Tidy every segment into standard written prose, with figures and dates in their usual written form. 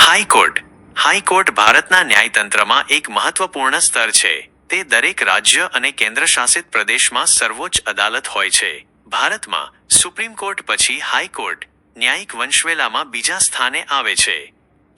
High court high court ભારતના ન્યાયતંત્રમાં એક મહત્વપૂર્ણ સ્તર છે. તે દરેક રાજ્ય અને કેન્દ્રશાસિત પ્રદેશમાં સર્વોચ્ચ અદાલત હોય છે. ભારતમાં સુપ્રીમ કોર્ટ પછી હાઈકોર્ટ ન્યાયિક વંશવેલામાં બીજા સ્થાને આવે છે.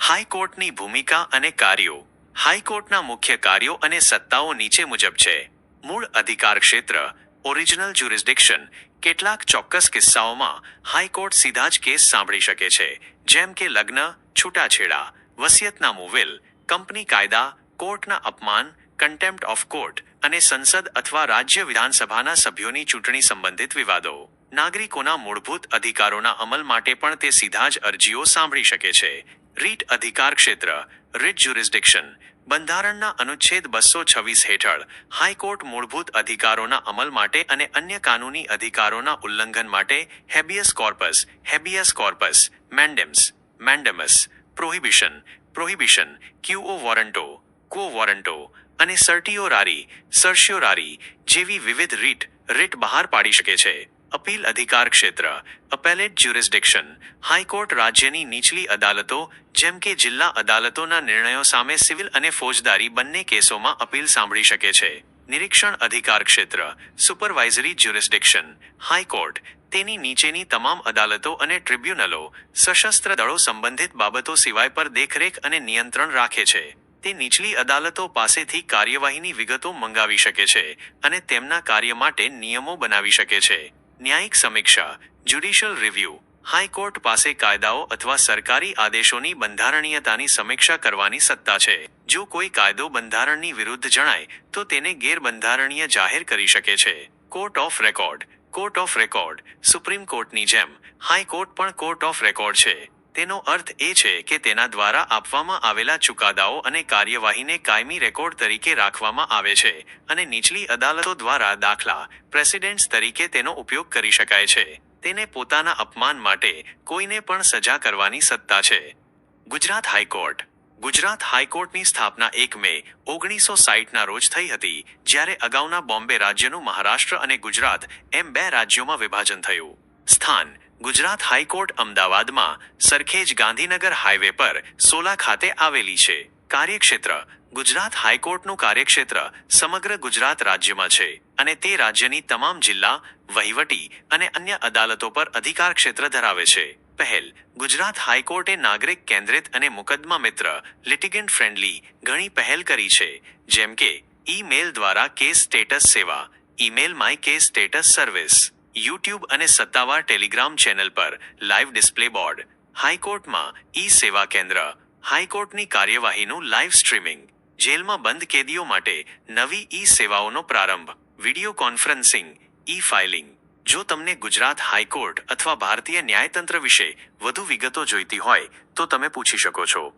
હાઈકોર્ટની ભૂમિકા અને કાર્યો. હાઈકોર્ટના મુખ્ય કાર્યો અને સત્તાઓ નીચે મુજબ છે. મૂળ અધિકાર ક્ષેત્ર ઓરિજિનલ જ્યુરિસ્ડિક્શન. કેટલાક ચોક્કસ કિસ્સાઓમાં હાઈકોર્ટ સીધા જ કેસ સાંભળી શકે છે, જેમ કે લગ્ન, છૂટાછેડા, વસિયતનામું વિલ, કંપની કાયદા, કોર્ટના અપમાન, કન્ટેમ્પ્ટ ઓફ કોર્ટ અને સંસદ અથવા રાજ્ય વિધાનસભાના સભ્યોની ચૂંટણી સંબંધિત વિવાદો. નાગરિકોના મૂળભૂત અધિકારોના અમલ માટે પણ તે સીધા જ અરજીઓ સાંભળી શકે છે. રીટ અધિકાર ક્ષેત્ર રીટ જ્યુરિસ્ડિક્શન. બંધારણના અનુચ્છેદ 226 હેઠળ હાઈકોર્ટ મૂળભૂત અધિકારોના અમલ માટે અને અન્ય કાનૂની અધિકારોના ઉલ્લંઘન માટે હેબિયસ કોર્પસ, મેન્ડેમસ, પ્રોહિબિશન, ક્યુઓ વોરંટો અને સર્ટિયોરારી જેવી વિવિધ રીટ બહાર પાડી શકે છે. અપીલ અધિકાર ક્ષેત્ર અપેલેટ જ્યુરિસ્ડિક્શન. હાઈકોર્ટ રાજ્યની નીચલી અદાલતો જેમ કે જિલ્લા અદાલતોના નિર્ણયો સામે સિવિલ અને ફોજદારી બંને કેસોમાં અપીલ સાંભળી શકે છે. નિરીક્ષણ અધિકાર ક્ષેત્ર સુપરવાઇઝરી જ્યુરિસ્ડિક્શન. હાઈકોર્ટ તેની નીચેની તમામ અદાલતો અને ટ્રિબ્યુનલો, સશસ્ત્ર દળો સંબંધિત બાબતો સિવાય પર દેખરેખ અને નિયંત્રણ રાખે છે. તે નીચલી અદાલતો પાસેથી કાર્યવાહીની વિગતો મંગાવી શકે છે અને તેમના કાર્ય માટે નિયમો બનાવી શકે છે. ન્યાયિક સમીક્ષા જ્યુડિશિયલ રિવ્યૂ. હાઈકોર્ટ પાસે કાયદાઓ અથવા સરકારી આદેશોની બંધારણીયતાની સમીક્ષા કરવાની સત્તા છે. જો કોઈ કાયદો બંધારણની વિરુદ્ધ જણાય તો તેને ગેરબંધારણીય જાહેર કરી શકે છે. Court of record. સુપ્રીમ કોર્ટની જેમ હાઈકોર્ટ પણ કોર્ટ ઓફ રેકોર્ડ છે. તેનો અર્થ એ છે કે તેના દ્વારા આપવામાં આવેલા ચુકાદાઓ અને કાર્યવાહીને કાયમી રેકોર્ડ તરીકે રાખવામાં આવે છે અને નીચલી અદાલતો દ્વારા દાખલા, પ્રેસિડેન્ટ્સ તરીકે તેનો ઉપયોગ કરી શકાય છે. તેને પોતાના અપમાન માટે કોઈને પણ સજા કરવાની સત્તા છે. ગુજરાત હાઈકોર્ટ. ગુજરાત હાઈકોર્ટની સ્થાપના 1 મે 1960ના રોજ થઈ હતી, જ્યારે અગાઉના બોમ્બે રાજ્યનું મહારાષ્ટ્ર અને ગુજરાત એમ 2 રાજ્યોમાં વિભાજન થયું. સ્થાન ગુજરાત હાઈકોર્ટ અમદાવાદમાં સરખેજ ગાંધીનગર હાઈવે પર સોલા ખાતે આવેલી છે. કાર્યક્ષેત્ર ગુજરાત હાઈકોર્ટનું કાર્યક્ષેત્ર સમગ્ર ગુજરાત રાજ્યમાં છે અને તે રાજ્યની તમામ જિલ્લા, વહીવટી અને અન્ય અદાલતો પર અધિકાર ક્ષેત્ર ધરાવે છે. પહેલ ગુજરાત હાઈકોર્ટે નાગરિક કેન્દ્રિત અને મુકદ્દમા મિત્ર લિટિગન્ટ ફ્રેન્ડલી ઘણી પહેલ કરી છે, જેમ કે ઈ-મેલ દ્વારા કેસ સ્ટેટસ સેવા, email my case status service, YouTube અને સત્તાવાર ટેલિગ્રામ ચેનલ પર લાઈવ ડિસ્પ્લે બોર્ડ. હાઈકોર્ટમાં ઈ-સેવા કેન્દ્ર. હાઈકોર્ટની કાર્યવાહીનું લાઈવ સ્ટ્રીમિંગ. જેલમાં બંધ કેદીઓ માટે નવી ઈ-સેવાઓનો પ્રારંભ. Video conferencing, e-filing. જો તમને ગુજરાત હાઈકોર્ટ અથવા ભારતીય ન્યાયતંત્ર વિશે વધુ વિગતો જોઈતી હોય તો તમે પૂછી શકો છો.